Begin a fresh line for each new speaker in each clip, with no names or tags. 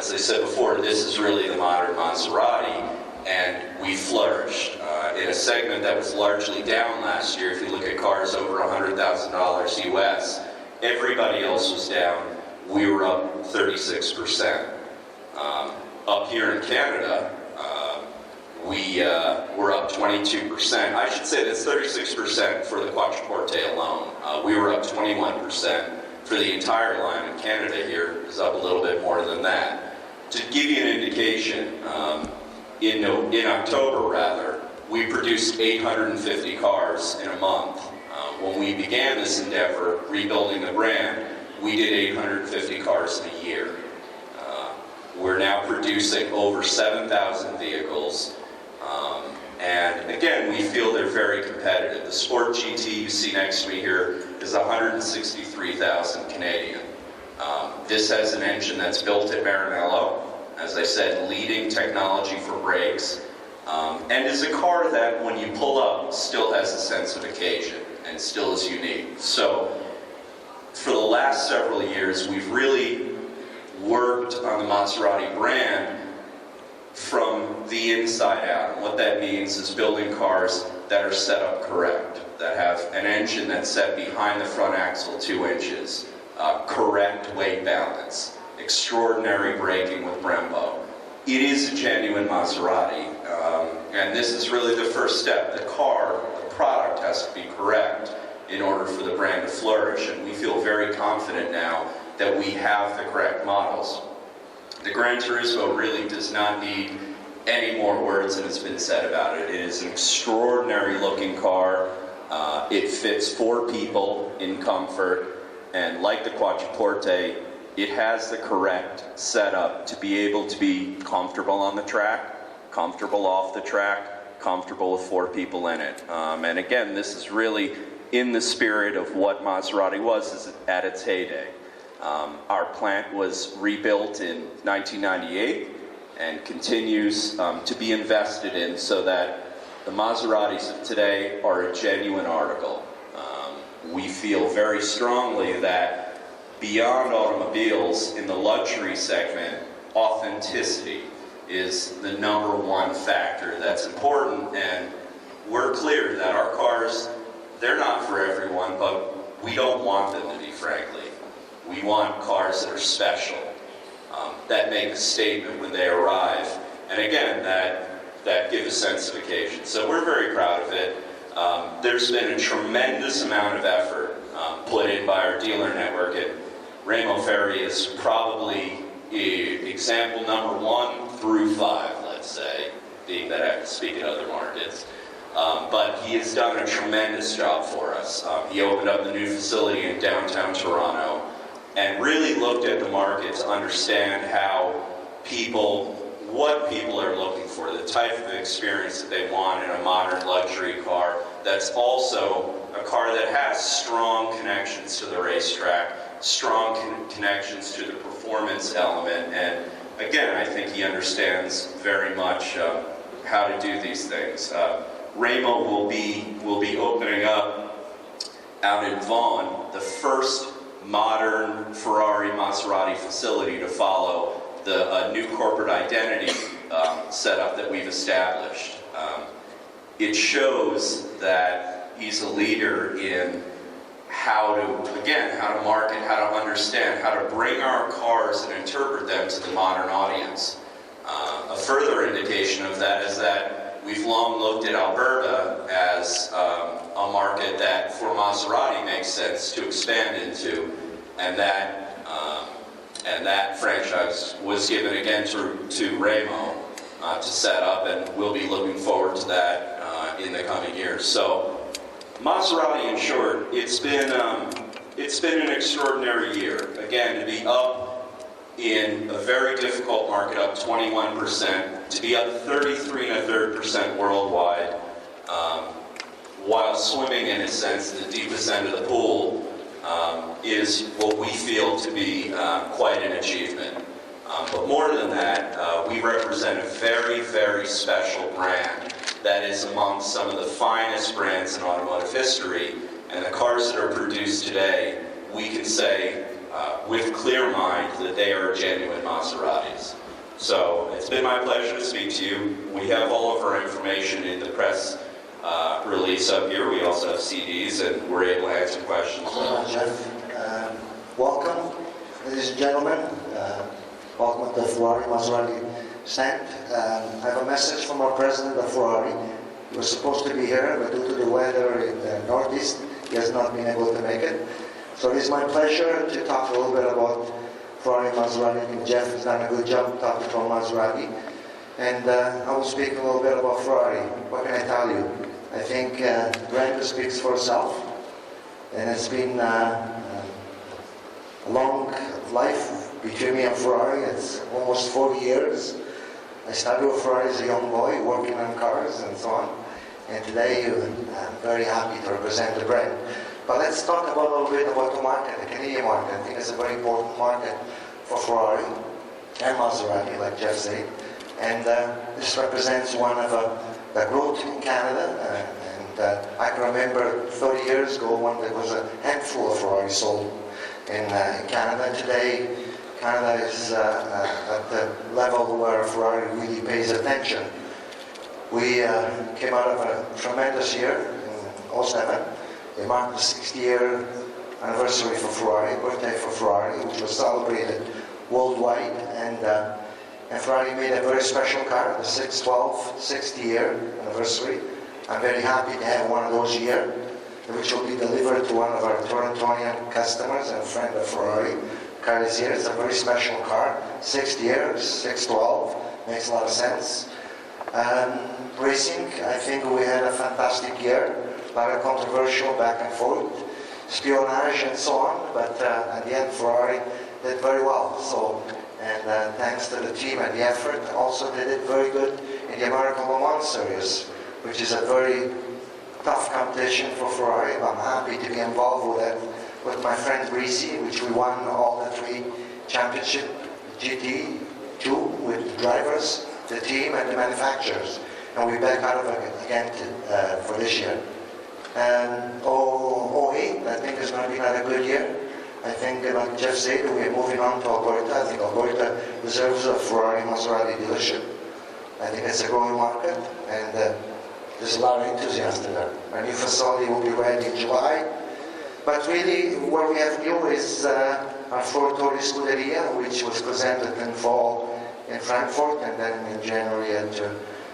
as I said before, this is really the modern Maserati, and we flourished in a segment that was largely down last year. If you look at cars over $100,000 US, everybody else was down. We were up 36%. Up here in Canada, we were up 22%. I should say that's 36% for the Quattroporte alone. We were up 21% for the entire line. In Canada here is up a little bit more than that. To give you an indication, in October rather, we produced 850 cars in a month. When we began this endeavor, rebuilding the brand, we did 850 cars in a year. We're now producing over 7,000 vehicles. And again, we feel they're very competitive. The Sport GT you see next to me here is 163,000 Canadian. This has an engine that's built at Maranello. As I said, leading technology for brakes. And is a car that, when you pull up, still has a sense of occasion and still is unique. So, for the last several years, we've really worked on the Maserati brand from the inside out. And what that means is building cars that are set up correct, that have an engine that's set behind the front axle 2 inches, correct weight balance, extraordinary braking with Brembo. It is a genuine Maserati, and this is really the first step. The product has to be correct in order for the brand to flourish, and we feel very confident now that we have the correct models. The Gran Turismo really does not need any more words than has been said about it. It is an extraordinary looking car. It fits 4 people in comfort, and like the Quattroporte, it has the correct setup to be able to be comfortable on the track, comfortable off the track, comfortable with 4 people in it. And again, this is really in the spirit of what Maserati was at its heyday. Our plant was rebuilt in 1998 and continues to be invested in so that the Maseratis of today are a genuine article. We feel very strongly that beyond automobiles, in the luxury segment, authenticity is the #1 factor that's important, and we're clear that our cars, they're not for everyone, but we don't want them to be, frankly. We want cars that are special, that make a statement when they arrive, and again, that give a sense of occasion. So we're very proud of it. There's been a tremendous amount of effort put in by our dealer network, and Remo Ferri is probably example #1 through 5, let's say, being that I have to speak in other markets. But he has done a tremendous job for us. He opened up the new facility in downtown Toronto and really looked at the market to understand what people are looking for, the type of experience that they want in a modern luxury car that's also a car that has strong connections to the racetrack, strong connections to the performance element, and again, I think he understands very much how to do these things. Remo will be opening up out in Vaughan the first modern Ferrari Maserati facility to follow the new corporate identity setup that we've established. It shows that he's a leader in how to market, how to understand, how to bring our cars and interpret them to the modern audience. A further indication of that is that we've long looked at Alberta as a market that for Maserati makes sense to expand into, and that franchise was given again to Remo to set up, and we'll be looking forward to that in the coming years. So Maserati, in short, it's been an extraordinary year. Again, to be up in a very difficult market, up 21%, to be up 33.3% worldwide, while swimming, in a sense, in the deepest end of the pool, is what we feel to be quite an achievement. But more than that, we represent a very, very special brand that is among some of the finest brands in automotive history, and the cars that are produced today, we can say, with clear mind that they are genuine Maseratis. So it's been my pleasure to speak to you. We have all of our information in the press release up here. We also have CDs, and we're able to answer questions.
Jeff, welcome, ladies and gentlemen. Welcome to the Ferrari Maserati stand. I have a message from our president of Ferrari. He was supposed to be here, but due to the weather in the Northeast, he has not been able to make it. So it is my pleasure to talk a little bit about Ferrari Maserati. I think Jeff has done a good job talking about Maserati. And I will speak a little bit about Ferrari. What can I tell you? I think the brand speaks for itself. And it's been a long life between me and Ferrari. It's almost 40 years. I started with Ferrari as a young boy, working on cars and so on. And today I'm very happy to represent the brand. But let's talk about a little bit about the market, the Canadian market. I think it's a very important market for Ferrari and Maserati, like Jeff said. And this represents one of the growth in Canada. I can remember 30 years ago when there was a handful of Ferrari sold in Canada. Today, Canada is at the level where Ferrari really pays attention. We came out of a tremendous year in 2007. It marked the 60-year anniversary for Ferrari, birthday for Ferrari, which was celebrated worldwide. And Ferrari made a very special car, the 612 60-year anniversary. I'm very happy to have one of those here, which will be delivered to one of our Torontonian customers and friend of Ferrari. Car is here. It's a very special car. 60 years, 612, makes a lot of sense. Racing, I think we had a fantastic year. A lot of controversial back and forth, espionage and so on, but at the end Ferrari did very well. So, and thanks to the team and the effort, also they did very good in the American Le Mans Series, which is a very tough competition for Ferrari. I'm happy to be involved with it with my friend Risi, which we won all the 3 championships, GT2 with the drivers, the team and the manufacturers. And we're back out of it again for this year. And 08, I think is going to be another good year. I think, like Jeff said, we're moving on to Alberta. I think Alberta deserves a Ferrari Maserati dealership. I think it's a growing market, and there's a lot of enthusiasm there. Our new facility will be ready in July. But really, what we have new is our Ford Tori Scuderia, which was presented in fall in Frankfurt, and then in January at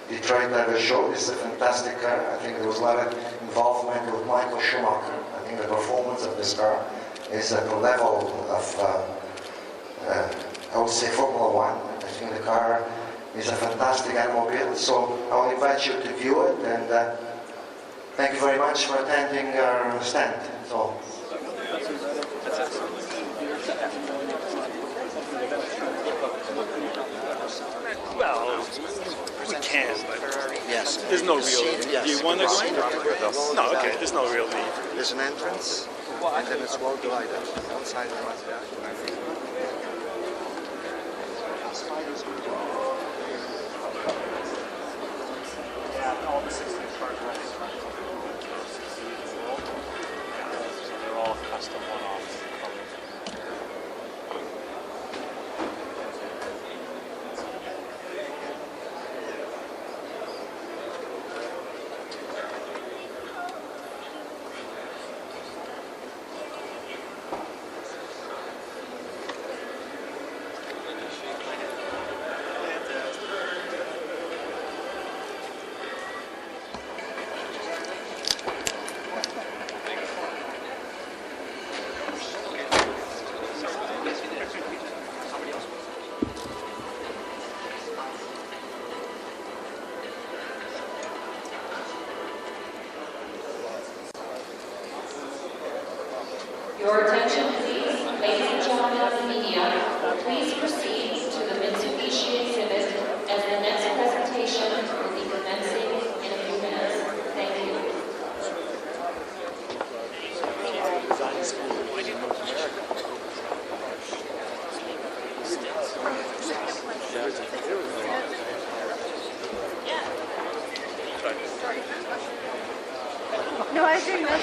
Detroit at the show. This is a fantastic car. I think there was a lot of involvement with Michael Schumacher. I think the performance of this car is at the level of, I would say, Formula One. I think the car is a fantastic automobile. So I will invite you to view it, and thank you very much for attending our stand. So.
Well, we can, but
Yes.
there's no real.
Yes.
Do you want to go? No, okay. There's no real need.
There's an entrance, and then it's well divided. One side and one side.
Yeah, all the 16 cars are running around in the world. So they're all custom one-offs.
Your attention, please. Ladies and gentlemen of the media, please proceed to the Mitsubishi exhibit as the next presentation will be commencing in a few minutes. Thank you.
No, I didn't know.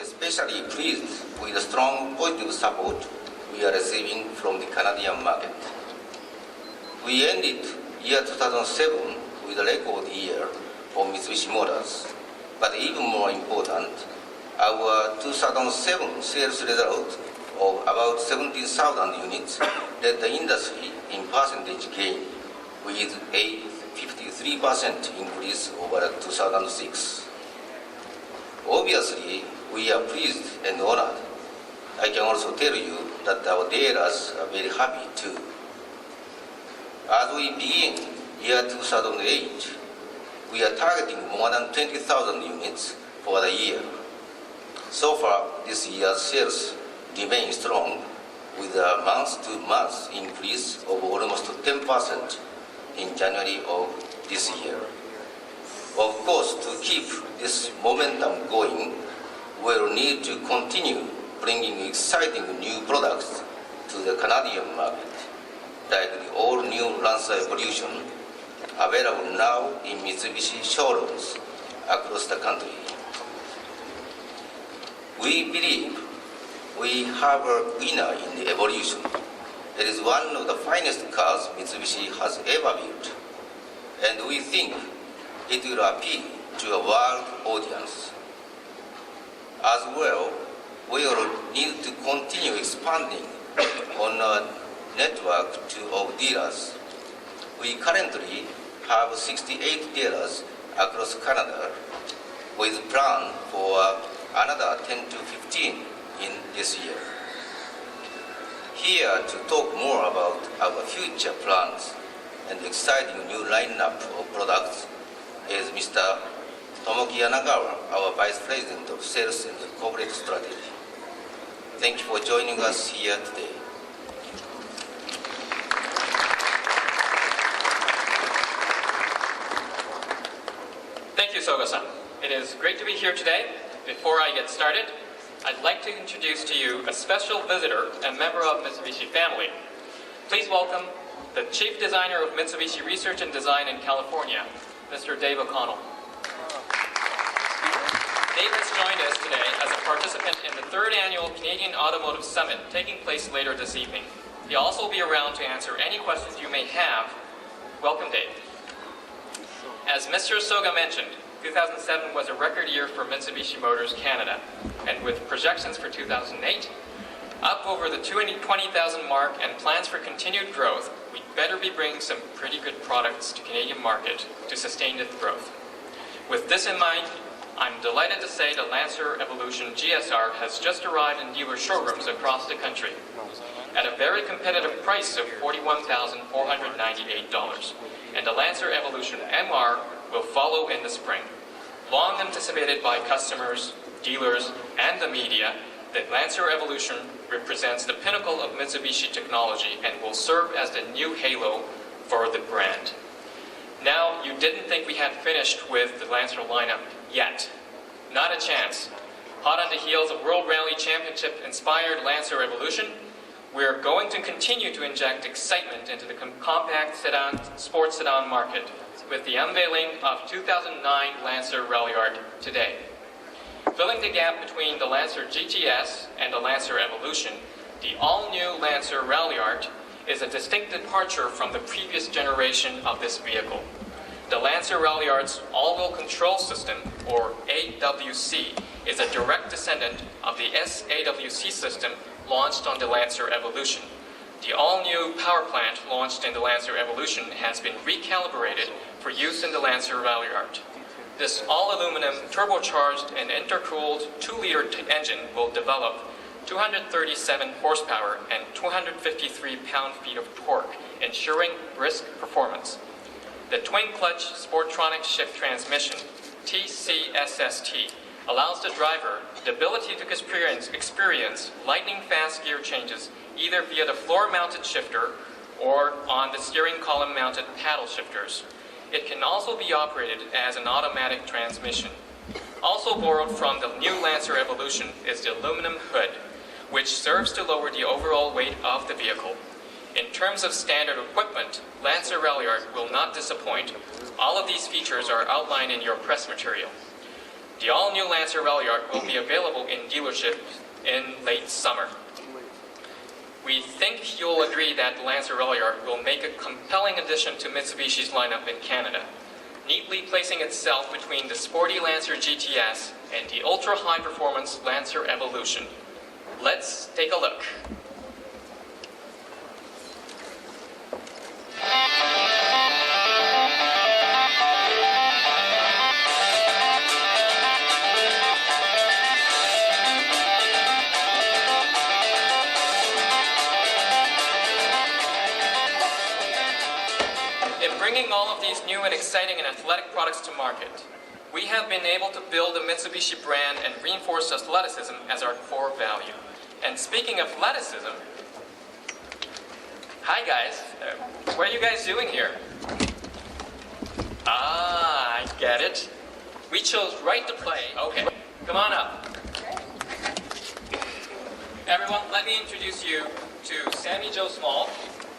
Especially pleased with the strong positive support we are receiving from the Canadian market. We ended year 2007 with a record year for Mitsubishi Motors, but even more important, our 2007 sales result of about 17,000 units led the industry in percentage gain, with a 53% increase over 2006. Obviously, we are pleased and honored. I can also tell you that our dealers are very happy too. As we begin year 2008, we are targeting more than 20,000 units for the year. So far, this year's sales remain strong, with a month-to-month increase of almost 10% in January of this year. Of course, to keep this momentum going, we will need to continue bringing exciting new products to the Canadian market, like the all-new Lancer Evolution, available now in Mitsubishi showrooms across the country. We believe we have a winner in the Evolution. It is one of the finest cars Mitsubishi has ever built, and we think it will appeal to a world audience. As well, we will need to continue expanding on our network of dealers. We currently have 68 dealers across Canada, with plan for another 10 to 15 in this year. Here to talk more about our future plans and exciting new lineup of products is Mr. Tomoki Yanagawa, our Vice President of Sales and Corporate Strategy. Thank you for joining us here today.
Thank you, Soga-san. It is great to be here today. Before I get started, I'd like to introduce to you a special visitor and member of Mitsubishi family. Please welcome the Chief Designer of Mitsubishi Research and Design in California, Mr. Dave O'Connell. Dave has joined us today as a participant in the 3rd Annual Canadian Automotive Summit taking place later this evening. He'll also be around to answer any questions you may have. Welcome, Dave. As Mr. Soga mentioned, 2007 was a record year for Mitsubishi Motors Canada, and with projections for 2008 up over the 20,000 mark and plans for continued growth, we'd better be bringing some pretty good products to Canadian market to sustain its growth. With this in mind, I'm delighted to say the Lancer Evolution GSR has just arrived in dealer showrooms across the country at a very competitive price of $41,498, and the Lancer Evolution MR will follow in the spring. Long anticipated by customers, dealers, and the media, The Lancer Evolution represents the pinnacle of Mitsubishi technology and will serve as the new halo for the brand. Now, you didn't think we had finished with the Lancer lineup yet. Not a chance. Hot on the heels of World Rally Championship-inspired Lancer Evolution, we're going to continue to inject excitement into the compact sedan, sports sedan market with the unveiling of 2009 Lancer Rallyart today. Filling the gap between the Lancer GTS and the Lancer Evolution, the all-new Lancer Rallyart is a distinct departure from the previous generation of this vehicle. The Lancer Rallyart's all-wheel control system, or AWC, is a direct descendant of the SAWC system launched on the Lancer Evolution. The all-new power plant launched in the Lancer Evolution has been recalibrated for use in the Lancer Rallyart. This all-aluminum, turbocharged and intercooled 2-liter engine will develop 237 horsepower and 253 pound-feet of torque, ensuring brisk performance. The twin-clutch Sportronic shift transmission, TCSST, allows the driver the ability to experience lightning-fast gear changes either via the floor-mounted shifter or on the steering column-mounted paddle shifters. It can also be operated as an automatic transmission. Also borrowed from the new Lancer Evolution is the aluminum hood, which serves to lower the overall weight of the vehicle. In terms of standard equipment, Lancer Rallyart will not disappoint. All of these features are outlined in your press material. The all-new Lancer Rallyart will be available in dealership in late summer. We think you'll agree that the Lancer Rallyart will make a compelling addition to Mitsubishi's lineup in Canada, neatly placing itself between the sporty Lancer GTS and the ultra-high-performance Lancer Evolution. Let's take a look. Bringing all of these new and exciting and athletic products to market, we have been able to build a Mitsubishi brand and reinforce athleticism as our core value. And speaking of athleticism, hi guys, what are you guys doing here? I get it. We chose Right to Play. Okay, come on up. Everyone, let me introduce you to Sammy Jo Small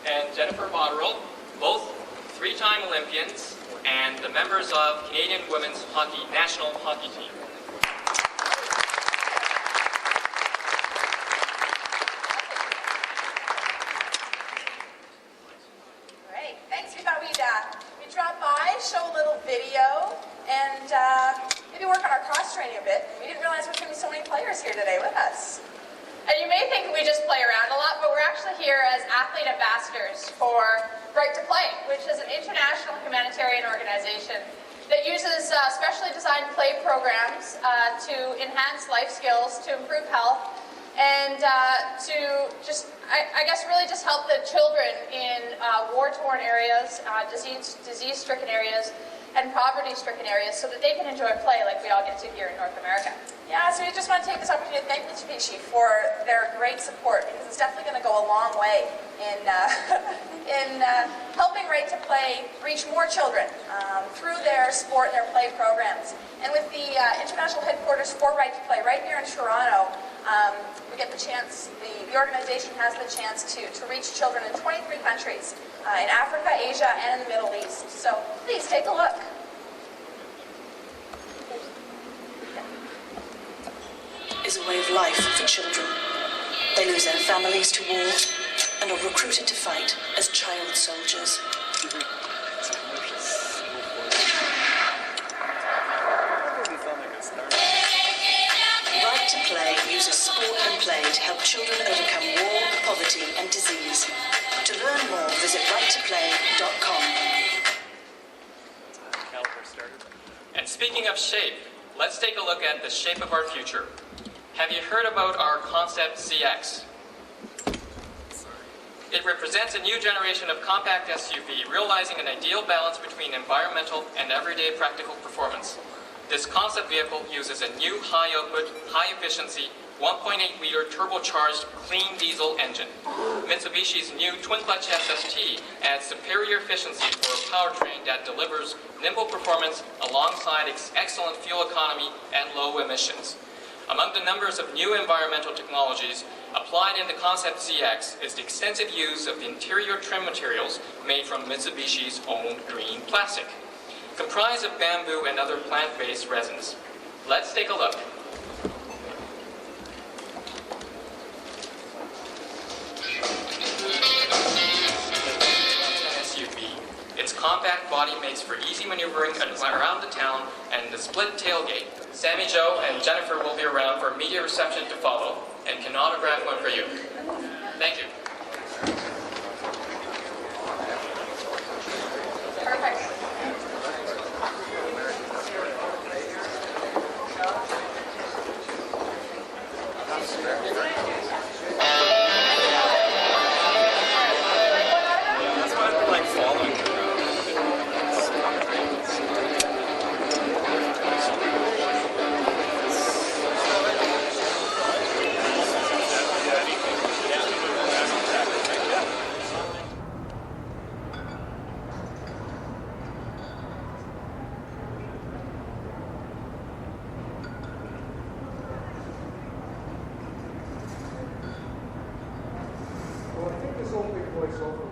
and Jennifer Botterill, both three-time Olympians and the members of Canadian Women's Hockey National Hockey Team.
Great. Thanks. We thought we'd drop by, show a little video, and maybe work on our cross-training a bit. We didn't realize there were going to be so many players here today with us. And you may think we just play around a lot, but we're actually here as athlete ambassadors for Right to Play, which is an international humanitarian organization that uses specially designed play programs to enhance life skills, to improve health, and to just, I guess, really just help the children in war-torn areas, disease-stricken areas, and poverty-stricken areas so that they can enjoy play like we all get to here in North America. Yeah, so we just want to take this opportunity to thank Mitsubishi for their great support, because it's definitely going to go a long way in helping Right to Play reach more children through their sport and their play programs. And with the international headquarters for Right to Play right here in Toronto, we get the chance, the organization has the chance to reach children in 23 countries, in Africa, Asia, and in the Middle East. So please take a look.
Is a way of life for children. They lose their families to war and are recruited to fight as child soldiers. Right to Play uses sport and play to help children overcome war, poverty and disease. To learn more, visit righttoplay.com.
And speaking of shape, let's take a look at the shape of our future. Have you heard about our Concept CX? It represents a new generation of compact SUV, realizing an ideal balance between environmental and everyday practical performance. This concept vehicle uses a new high-output, high-efficiency 1.8-liter turbocharged clean diesel engine. Mitsubishi's new twin-clutch SST adds superior efficiency for a powertrain that delivers nimble performance alongside excellent fuel economy and low emissions. Among the numbers of new environmental technologies applied in the Concept CX is the extensive use of the interior trim materials made from Mitsubishi's own green plastic, comprised of bamboo and other plant-based resins. Let's take a look. SUV. Its compact body makes for easy maneuvering around the town, and the split tailgate. Sammy Joe and Jennifer will be around for media reception to follow and can autograph one for you. Thank you.
Perfect.
That's why I like following them.
Well, I think this whole big voiceover.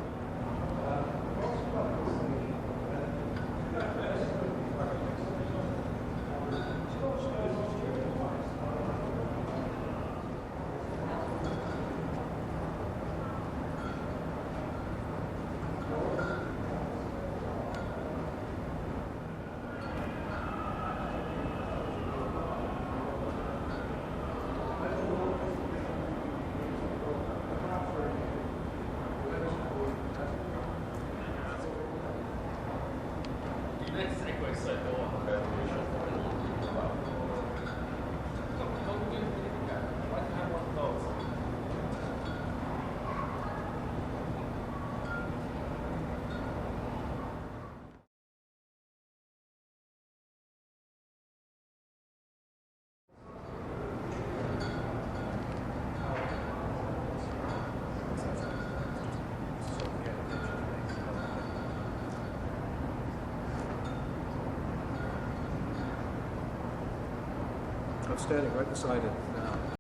Outstanding, right beside it.